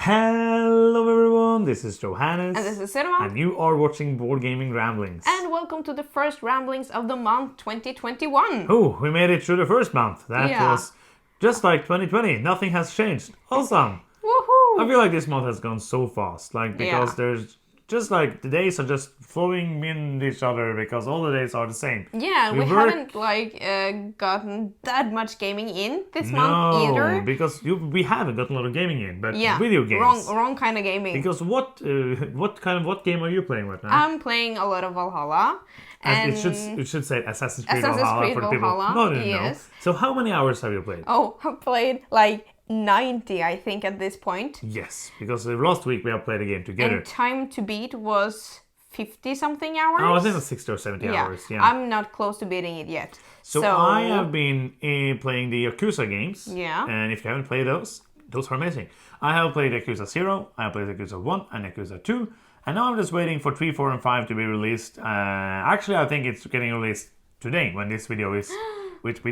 Hello everyone, this is Johannes. And this is Cinema. And you are watching Board Gaming Ramblings. And welcome to the first Ramblings of the month 2021. Oh, we made it through the first month. That was just like 2020. Nothing has changed. Awesome. Woohoo! I feel like this month has gone so fast. Because there's just like the days are just flowing in each other because all the days are the same. Yeah, we haven't gotten that much gaming in this month either. No, because we haven't gotten a lot of gaming in, but video games. Wrong kind of gaming. Because what game are you playing right now? I'm playing a lot of Valhalla. And it should say Assassin's Creed Valhalla for the people who don't know. So how many hours have you played? Oh, I've played like 90, I think, at this point. Yes, because last week we have played a game together. And time to beat was 50-something hours. Oh, I think it was 60 or 70 hours. Yeah, I'm not close to beating it yet. So I have been playing the Yakuza games. Yeah. And if you haven't played those are amazing. I have played Yakuza 0, I have played Yakuza 1 and Yakuza 2. And now I'm just waiting for 3, 4, and 5 to be released. Actually, I think it's getting released today when this video is... which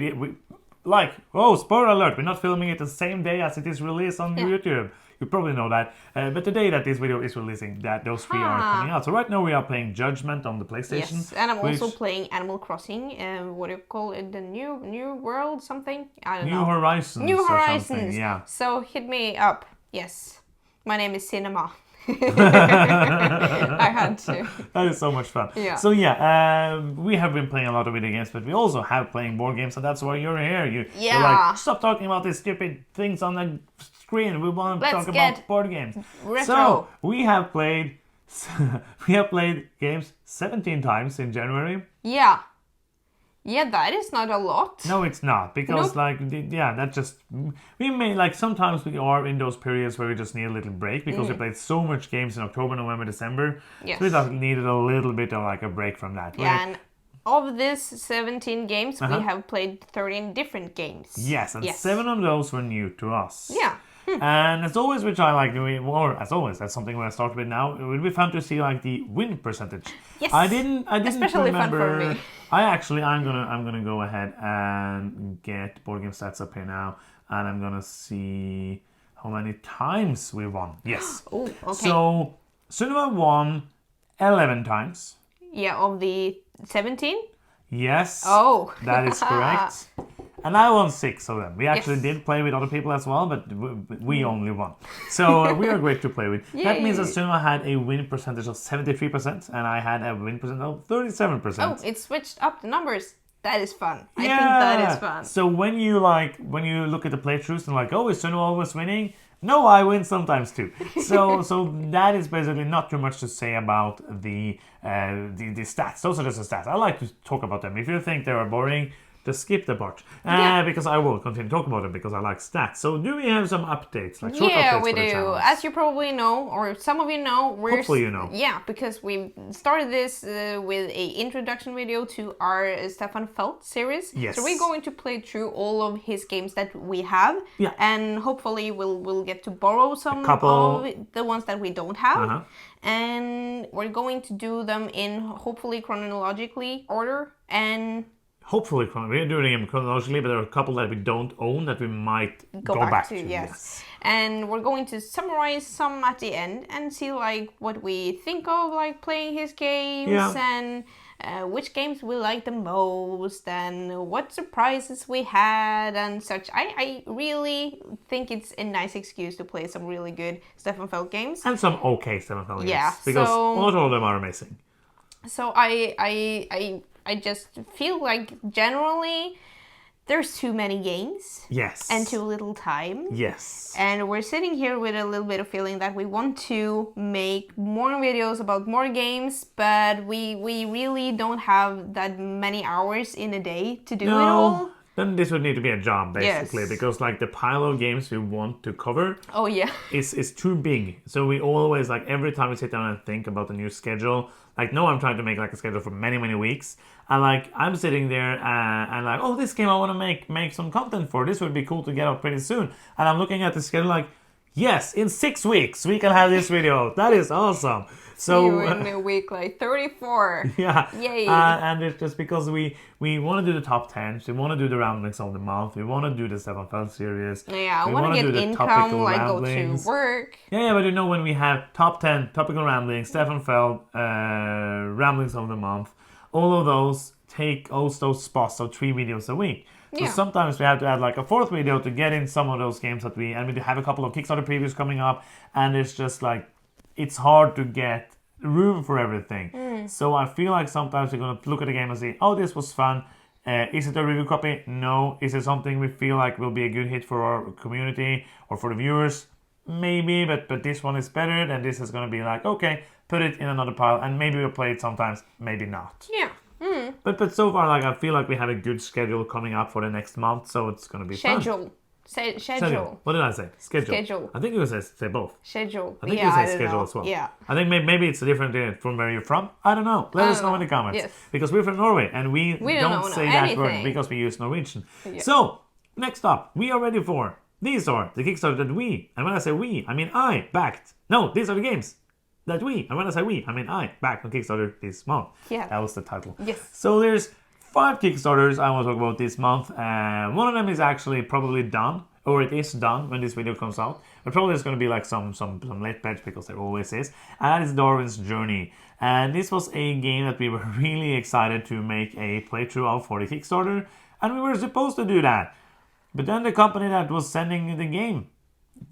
spoiler alert, we're not filming it the same day as it is released on YouTube. You probably know that. But the day that this video is releasing, those three are coming out. So right now we are playing Judgment on the PlayStation. Yes, and I'm also playing Animal Crossing. What do you call it? The New World something? I don't know. New Horizons. New Horizons. Or something, yeah. So hit me up. Yes. My name is Cinema. I had to. That is so much fun. Yeah. So we have been playing a lot of video games, but we also have playing board games, and that's why you're here. You're like, stop talking about these stupid things on the screen. We want to talk about board games. Retro. So we have played games 17 times in January. Yeah. Yeah, that is not a lot. No, it's not, because that just we may sometimes we are in those periods where we just need a little break because we played so much games in October, November, December. Yes. So we just needed a little bit of a break from that. Yeah, and of this 17 games, we have played 13 different games. Yes, and 7 of those were new to us. Yeah. And as always, which I like doing, or as always, that's something we're start with now. It would be fun to see the win percentage. Yes. I didn't especially remember. Fun for me. I'm gonna go ahead and get board game stats up here now, and I'm gonna see how many times we won. Yes. Oh, okay. So Sunniva won 11 times. Yeah, of the 17. Yes. Oh. That is correct. And I won 6 of them. We actually did play with other people as well, but we only won. So we are great to play with. That means that Sunniva had a win percentage of 73%, and I had a win percentage of 37%. Oh, it switched up the numbers. That is fun. I think that is fun. So when you look at the playthroughs and oh, is Sunniva always winning? No, I win sometimes too. So that is basically not too much to say about the stats. Those are just the stats. I like to talk about them. If you think they are boring, just skip the part. Because I will continue to talk about them because I like stats. So do we have some updates? Short updates we for the do. channels? As you probably know, or some of you know, hopefully you know. Yeah, because we started this with a introduction video to our Stefan Feld series. Yes. So we're going to play through all of his games that we have. Yeah. And hopefully we'll get to borrow some of the ones that we don't have. And we're going to do them in hopefully chronologically order and... Hopefully, we're doing them chronologically, but there are a couple that we don't own that we might go back to. Yes. And we're going to summarize some at the end and see what we think of playing his games and which games we like the most and what surprises we had and such. I really think it's a nice excuse to play some really good Stefan Feld games. And some okay Stefan Feld games. Because so, not all of them are amazing. So I just feel like generally there's too many games. Yes. And too little time. Yes. And we're sitting here with a little bit of feeling that we want to make more videos about more games, but we really don't have that many hours in a day to do it all. Then this would need to be a job, basically, because the pile of games we want to cover is too big. So we always, every time we sit down and think about the new schedule, now I'm trying to make a schedule for many, many weeks. And I'm sitting there and oh, this game I want to make some content for. This would be cool to get out pretty soon. And I'm looking at the schedule yes, in 6 weeks we can have this video. That is awesome. See you in week like 34. Yeah. Yay. And it's just because we want to do the top 10s, we want to do the ramblings of the month, we want to do the Stefan Feld series. Yeah, I we want to do get the income, topical like ramblings. go to work. Yeah, but when we have top 10 topical ramblings, Stefan Feld, ramblings of the month, all of those take those spots of 3 videos a week. So sometimes we have to add like a 4th video to get in some of those games that we have a couple of Kickstarter previews coming up, and it's just like, it's hard to get room for everything. So I feel like sometimes we're going to look at a game and say, oh, this was fun. Is it a review copy? No. Is it something we feel like will be a good hit for our community or for the viewers? Maybe, but this one is better, then this is going to be like, okay, put it in another pile, and maybe we'll play it sometimes, maybe not. Yeah. But so far, like, I feel like we have a good schedule coming up for the next month, so it's going to be fun. Schedule. What did I say? Schedule. I think you say both. Schedule. I think you say schedule as well. Yeah. I think maybe it's different from where you're from. I don't know. Let us know in the comments. Yes. Because we're from Norway and we don't say that anything. word because we use Norwegian. Yeah. So, next up, we are ready for, these are the Kickstarter that we, and when I say we, I mean I, backed. No, these are the games that we, and when I say we, I mean I, backed on Kickstarter this month. Yeah. That was the title. Yes. So there's 5 Kickstarters I want to talk about this month. One of them is actually probably done, or it is done when this video comes out. But probably there's going to be like some late pledge, because there always is. And that is Darwin's Journey. And this was a game that we were really excited to make a playthrough of for the Kickstarter. And we were supposed to do that. But then the company that was sending the game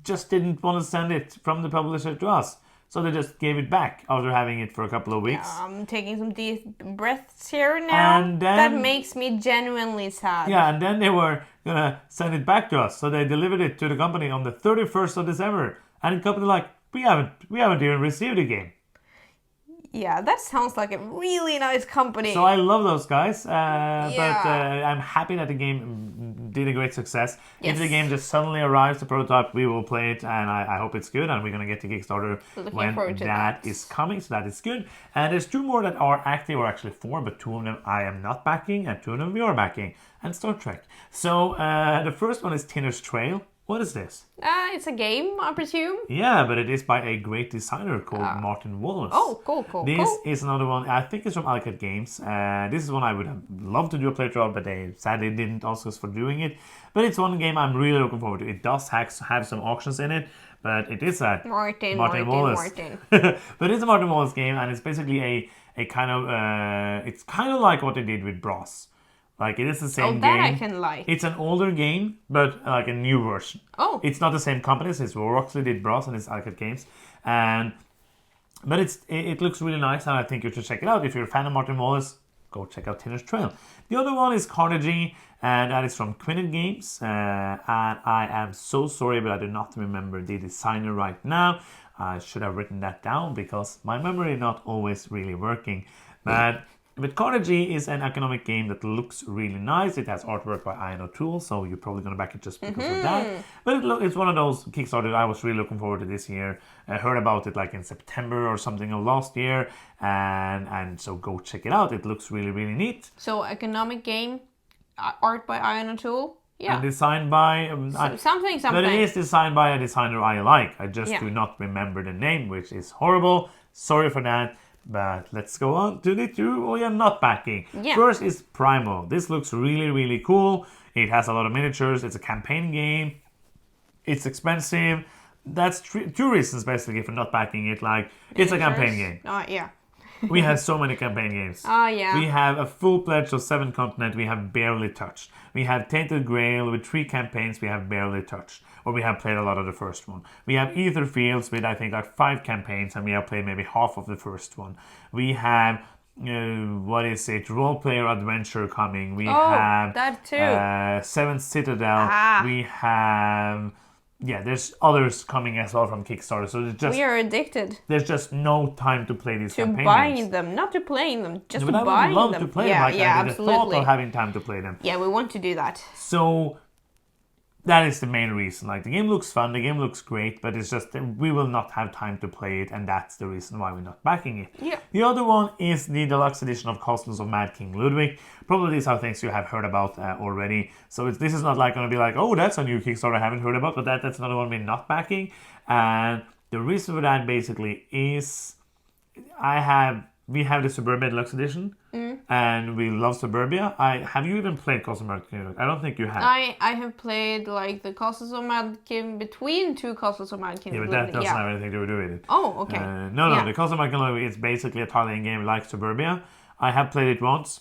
just didn't want to send it from the publisher to us. So they just gave it back after having it for a couple of weeks. I'm taking some deep breaths here now. And then, that makes me genuinely sad. Yeah, and then they were going to send it back to us. So they delivered it to the company on the 31st of December. And the company like, we haven't even received the game. Yeah, that sounds like a really nice company. So I love those guys, but I'm happy that the game did a great success. Yes. If the game just suddenly arrives, the prototype, we will play it, and I hope it's good, and we're going to get the Kickstarter when that is coming, so that is good. And there's 2 more that are active, or actually 4, but 2 of them I am not backing, and 2 of them we are backing, and Star Trek. So the first one is Tinner's Trail. What is this? It's a game, I presume. Yeah, but it is by a great designer called Martin Wallace. Oh, cool. This is another one, I think it's from Alcat Games. This is one I would have loved to do a playthrough of, but they sadly didn't ask us for doing it. But it's one game I'm really looking forward to. It does have some auctions in it, but it is a Martin Wallace. But it's a Martin Wallace game, and it's basically a kind of, it's kind of like what they did with Bros. Like, it is the same game. That I can like. It's an older game, but like a new version. Oh. It's not the same companies. It's Roxley did Bros and it's Alcat Games. But it looks really nice, and I think you should check it out. If you're a fan of Martin Wallace, go check out Tinner's Trail. The other one is Carnegie, and that is from Quinnet Games. And I am so sorry, but I do not remember the designer right now. I should have written that down because my memory is not always really working. But Carnegie is an economic game that looks really nice. It has artwork by Ian O'Toole, so you're probably going to back it just because of that. But it's one of those Kickstarters I was really looking forward to this year. I heard about it like in September or something of last year, and so go check it out. It looks really, really neat. So economic game, art by Ian O'Toole? Yeah. And designed by... something. But it is designed by a designer I like. I just do not remember the name, which is horrible. Sorry for that. But let's go on to the 2 we are not backing. Yeah. First is Primo. This looks really, really cool. It has a lot of miniatures. It's a campaign game. It's expensive. That's 2 reasons basically for not backing it. Like, it's a campaign game. Yeah. We have so many campaign games. Oh, yeah. We have a full pledge of 7 continents we have barely touched. We have Tainted Grail with 3 campaigns we have barely touched. Or we have played a lot of the first one. We have Ether Fields with, I think, like 5 campaigns, and we have played maybe half of the first one. We have, Role Player Adventure coming. We have that too. Seventh Citadel. We have... Yeah, there's others coming as well from Kickstarter. So we are addicted. There's just no time to play these campaign buying games. them, not to playing them, just but to buying them. I would love to play them. Like, I did the thought of having time to play them. Yeah, we want to do that. So that is the main reason. Like, the game looks fun, the game looks great, but it's just we will not have time to play it, and that's the reason why we're not backing it. Yeah. The other one is the deluxe edition of Castles of Mad King Ludwig. Probably these are things you have heard about already. So this is not like going to be like, oh, that's a new Kickstarter I haven't heard about, but that's another one we're not backing. And the reason for that basically is we have the Suburbia Deluxe Edition, and we love Suburbia. Have you even played Castles of Mad King? I don't think you have. I have played like the Castles of Mad King between two Castles of Mad King. Yeah, but that doesn't have anything to do with it. Oh, okay. No, the Castles of Mad King is basically a tile-laying game like Suburbia. I have played it once.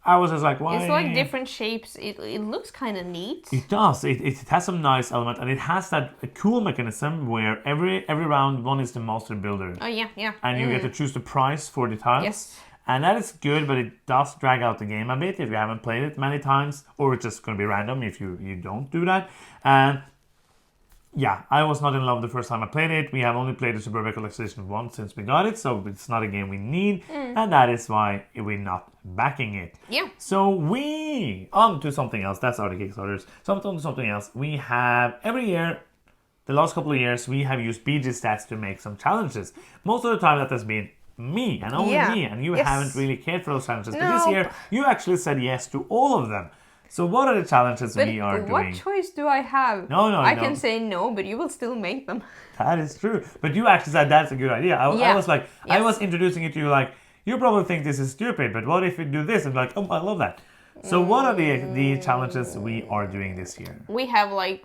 I was just like, why? It's like different shapes. It looks kind of neat. It does. It has some nice element, and it has that cool mechanism where every round one is the master builder. Oh yeah. And you get to choose the price for the tiles. Yes. And that is good, but it does drag out the game a bit if you haven't played it many times, or it's just going to be random if you don't do that. And yeah, I was not in love the first time I played it. We have only played the Suburbia Collection Edition once since we got it, so it's not a game we need, and that is why we're not backing it. Yeah. So we on to something else. That's our Kickstarters. So on to something else. We have every year, the last couple of years, we have used BG stats to make some challenges. Most of the time, that has been me and only me, and you haven't really cared for those challenges. But this year, you actually said yes to all of them. So what are the challenges we are doing? What choice do I have? No. I can say no, but you will still make them. That is true. But you actually said that's a good idea. I was like, I was introducing it to you like, you probably think this is stupid, but what if we do this? And like, oh, I love that. So what are the challenges we are doing this year? We have I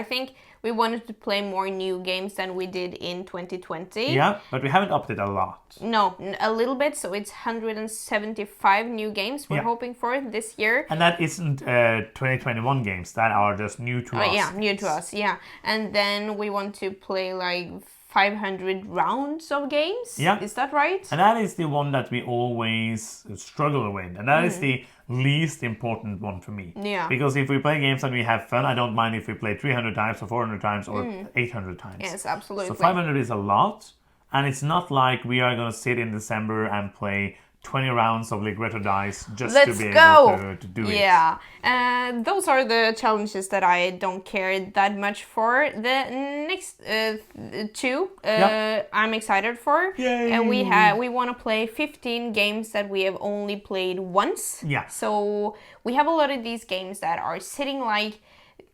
think we wanted to play more new games than we did in 2020. Yeah, but we haven't upped it a lot. No, a little bit. So it's 175 new games we're hoping for this year. And that isn't 2021 games. That are just new to us. Yeah, new to us. Yeah. And then we want to play like 500 rounds of games. Yeah. Is that right? And that is the one that we always struggle with. And that is the least important one for me. Yeah. Because if we play games and we have fun, I don't mind if we play 300 times or 400 times or 800 times. Yes, absolutely. So 500 is a lot. And it's not like we are going to sit in December and play 20 rounds of Ligretto dice just to be able to do it. Yeah, those are the challenges that I don't care that much for. The next two I'm excited for. Yay! And we want to play 15 games that we have only played once. Yeah. So we have a lot of these games that are sitting like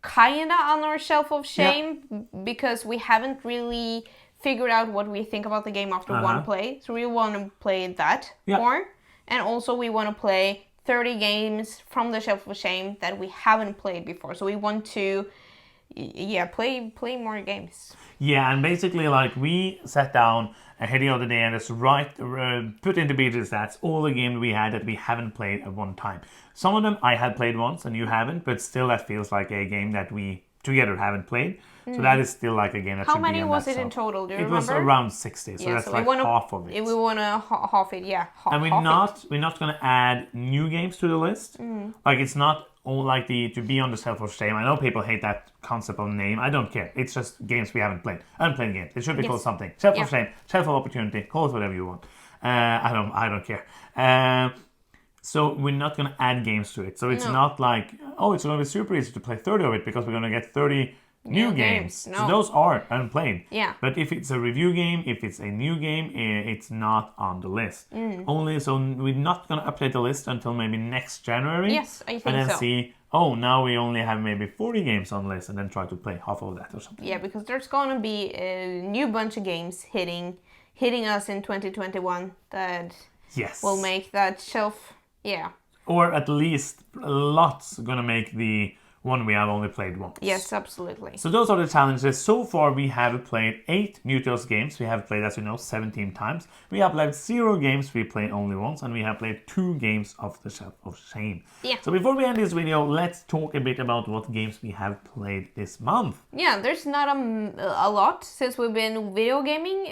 kinda on our shelf of shame because we haven't really figure out what we think about the game after one play. So we want to play that more. And also we want to play 30 games from the Shelf of Shame that we haven't played before. So we want to play more games. Yeah, and basically like we sat down ahead the other day and just put into BG stats all the games we had that we haven't played at one time. Some of them I had played once and you haven't, but still that feels like a game that we together haven't played. So that is still like a game that should be on that. How many was it in total? Do you remember? It was around 60, so that's like half of it. We want to half it, and we're not going to add new games to the list. Like it's not all like to be on the Shelf of Shame. I know people hate that concept of name. I don't care. It's just games we haven't played. Unplayed games. It should be called something. Shelf of Shame, Shelf of Opportunity. Call it whatever you want. I don't care. So we're not going to add games to it. So it's not like, it's going to be super easy to play 30 of it because we're going to get 30 new games. No. So those are unplayed. Yeah. But if it's a review game, if it's a new game, it's not on the list. Only so we're not going to update the list until maybe next January. Yes, I think so. And then see, now we only have maybe 40 games on the list and then try to play half of that or something. Yeah, because there's going to be a new bunch of games hitting us in 2021 that will make that shelf. Yeah. Or at least lots gonna make the one we have only played once. Yes, absolutely. So those are the challenges. So far we have played 8 new to us games. We have played, as you know, 17 times. We have played 0 games we played only once, and we have played 2 games of the Shelf of Shame. Yeah. So before we end this video, let's talk a bit about what games we have played this month. Yeah, there's not a lot since we've been video gaming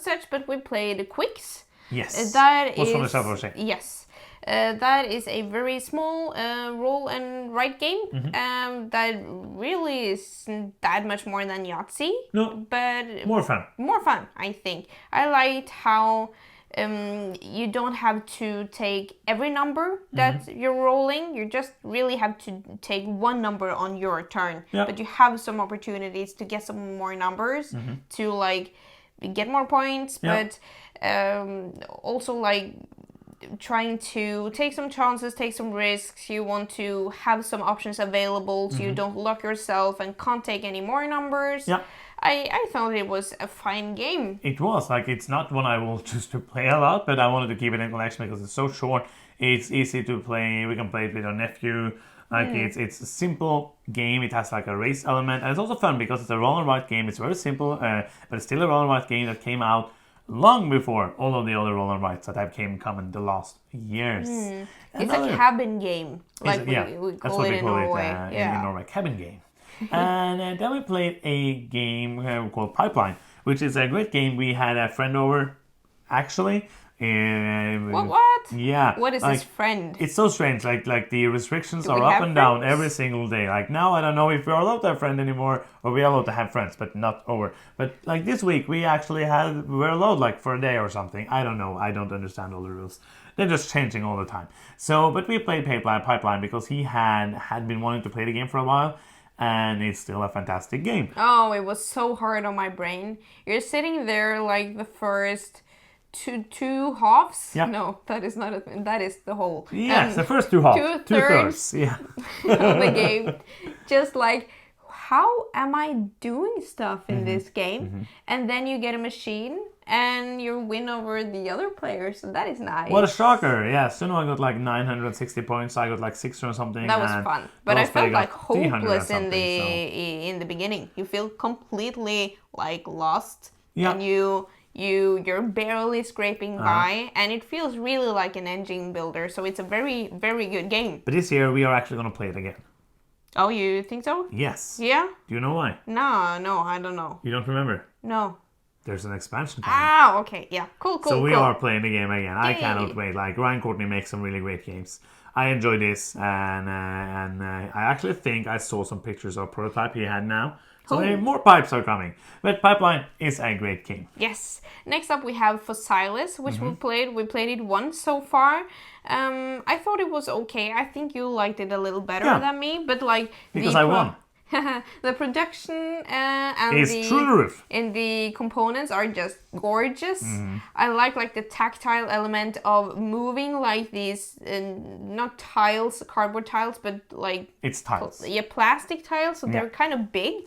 such, but we played Quicks. Yes. What's from the Shelf of Shame? Yes. That is a very small roll and write game that really isn't that much more than Yahtzee. No, but more fun. More fun, I think. I liked how you don't have to take every number that you're rolling. You just really have to take one number on your turn. Yep. But you have some opportunities to get some more numbers to like get more points. Yep. But also like trying to take some chances, take some risks. You want to have some options available so you don't lock yourself and can't take any more numbers. Yeah. I thought it was a fine game. It was like, it's not one I will choose to play a lot, but I wanted to keep it in collection because it's so short. It's easy to play. We can play it with our nephew. Like it's a simple game. It has like a race element, and it's also fun because it's a roll and write game. It's very simple, but it's still a roll and write game that came out long before all of the other roll and writes that have come in the last years. It's a cabin game, like we that's call what it we in call Norway. it in Norway, cabin game. And then we played a game called Pipeline, which is a great game. We had a friend over, actually. What? Yeah. What is like, his friend? It's so strange. Like the restrictions Do are we up have and down friends? every single day. Like now, I don't know if we're allowed to have friends anymore, or we're allowed to have friends, but not over. But like this week, we actually we're allowed like for a day or something. I don't know. I don't understand all the rules. They're just changing all the time. So, but we played Pipeline because he had been wanting to play the game for a while. And it's still a fantastic game. Oh, it was so hard on my brain. You're sitting there like the first two halves. Yeah. No, that is not that is the whole. Yes, the first two halves. Two-thirds. Yeah. Of the game. Just like, how am I doing stuff in this game? And then you get a machine and you win over the other players. So that is nice. What a shocker. Yeah, Suno I got like 960 points. I got like 600 or something. That was fun. But I felt like hopeless in in the beginning. You feel completely like lost. Yeah. And you're barely scraping by, and it feels really like an engine builder. So it's a very, very good game. But this year we are actually going to play it again. Oh, you think so? Yes. Yeah? Do you know why? No, I don't know. You don't remember? No. There's an expansion coming. Ah, okay. Yeah. Cool. So we cool. are playing the game again. I Yay. cannot wait. Like Ryan Courtney makes some really great games. I enjoy this, and I actually think I saw some pictures of prototype he had now. So more pipes are coming. But Pipeline is a great game. Yes. Next up we have Fossilis, which we played. We played it once so far. I thought it was okay. I think you liked it a little better than me, but like because I won. The production and It's through the roof. And the components are just gorgeous. I like the tactile element of moving like these not tiles, cardboard tiles, but like It's tiles. Yeah, plastic tiles. So they're kind of big.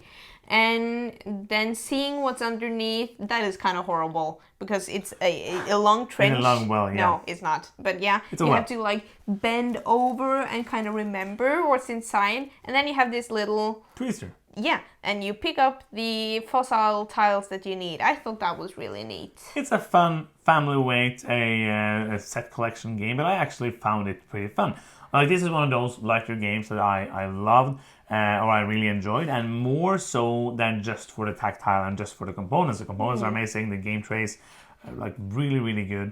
And then seeing what's underneath, that is kind of horrible because it's a long trench. In a long well, yeah. No, it's not. But yeah, it's a you well. have to like bend over and kind of remember what's inside. And then you have this little Twister. Yeah, and you pick up the fossil tiles that you need. I thought that was really neat. It's a fun family weight, a set collection game, but I actually found it pretty fun. Like this is one of those lighter games that I loved or I really enjoyed, and more so than just for the tactile and just for the components. The components are amazing. The game trays are like really, really good.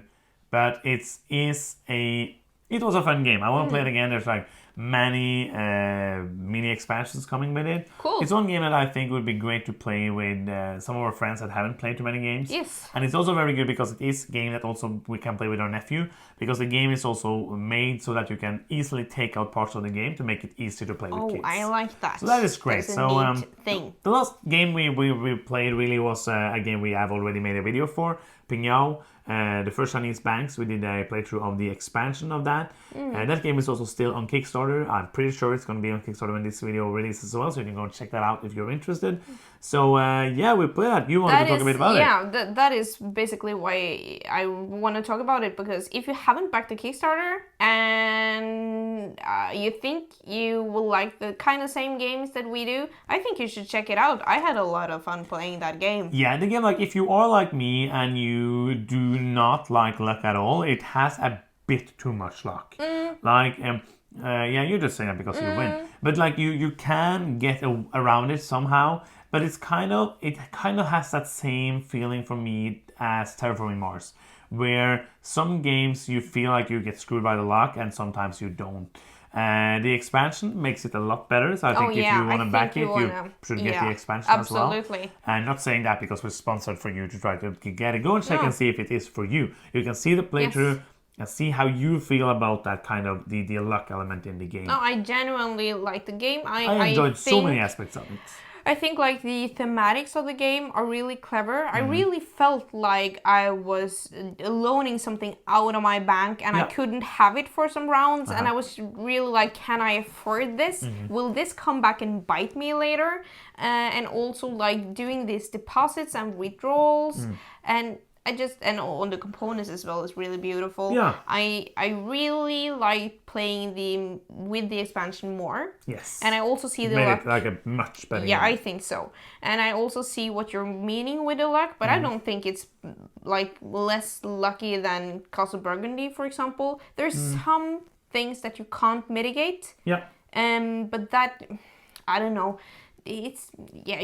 But it was a fun game. I want to play it again. There's like many mini expansions coming with it. Cool. It's one game that I think would be great to play with some of our friends that haven't played too many games. Yes. And it's also very good because it is a game that also we can play with our nephew, because the game is also made so that you can easily take out parts of the game to make it easier to play with kids. I like that. So that is great. That's a neat thing. The last game we played really was a game we have already made a video for, Pingyao. The first Chinese banks, we did a playthrough of the expansion of that. That game is also still on Kickstarter. I'm pretty sure it's going to be on Kickstarter when this video releases as well, so you can go and check that out if you're interested. So we play that. You want to talk a bit about it? Yeah, that is basically why I want to talk about it, because if you haven't backed the Kickstarter and you think you will like the kind of same games that we do, I think you should check it out. I had a lot of fun playing that game. Yeah, the game, like if you are like me and you do not like luck at all, it has a bit too much luck. Like, you're just saying that because you win. But like you can get around it somehow. But it kind of has that same feeling for me as Terraforming Mars, where some games you feel like you get screwed by the luck and sometimes you don't. The expansion makes it a lot better, so I think if you want to back it, you should get the expansion as well. Absolutely. And not saying that because we're sponsored for you to try to get it. Go and check and see if it is for you. You can see the playthrough and see how you feel about that kind of the luck element in the game. No, I genuinely like the game. I enjoyed so many aspects of it. I think like the thematics of the game are really clever. I really felt like I was loaning something out of my bank and I couldn't have it for some rounds, and I was really like, can I afford this? Will this come back and bite me later? And also like doing these deposits and withdrawals, and and on the components as well is really beautiful. Yeah. I really like playing with the expansion more. Yes. And I also see the made luck. it like a much better Yeah, game. I think so. And I also see what you're meaning with the luck, but I don't think it's like less lucky than Castle Burgundy, for example. There's some things that you can't mitigate. Yeah. But that, I don't know. It's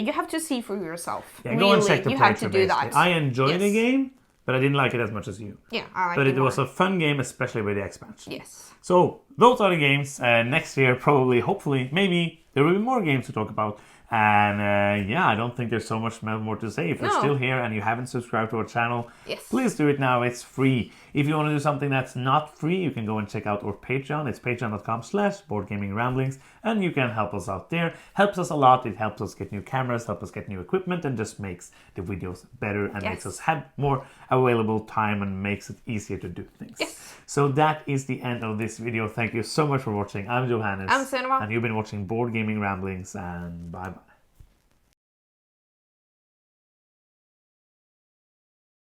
you have to see for yourself. Yeah, really, go and check the you have to playthrough, do basically. that. I enjoyed the Yes. game, but I didn't like it as much as you. Yeah, I like But it it more. was a fun game, especially with the expansion. Yes. So those are the games. Next year, probably, hopefully, maybe there will be more games to talk about. And I don't think there's so much more to say. If you're No. still here and you haven't subscribed to our channel, Yes. please do it now. It's free. If you want to do something that's not free, you can go and check out our Patreon. It's patreon.com/boardgamingramblings, and you can help us out there. Helps us a lot. It helps us get new cameras, helps us get new equipment, and just makes the videos better and makes us have more available time and makes it easier to do things. Yes. So that is the end of this video. Thank you so much for watching. I'm Johannes. I'm Sunniva. And you've been watching Board Gaming Ramblings, and bye bye.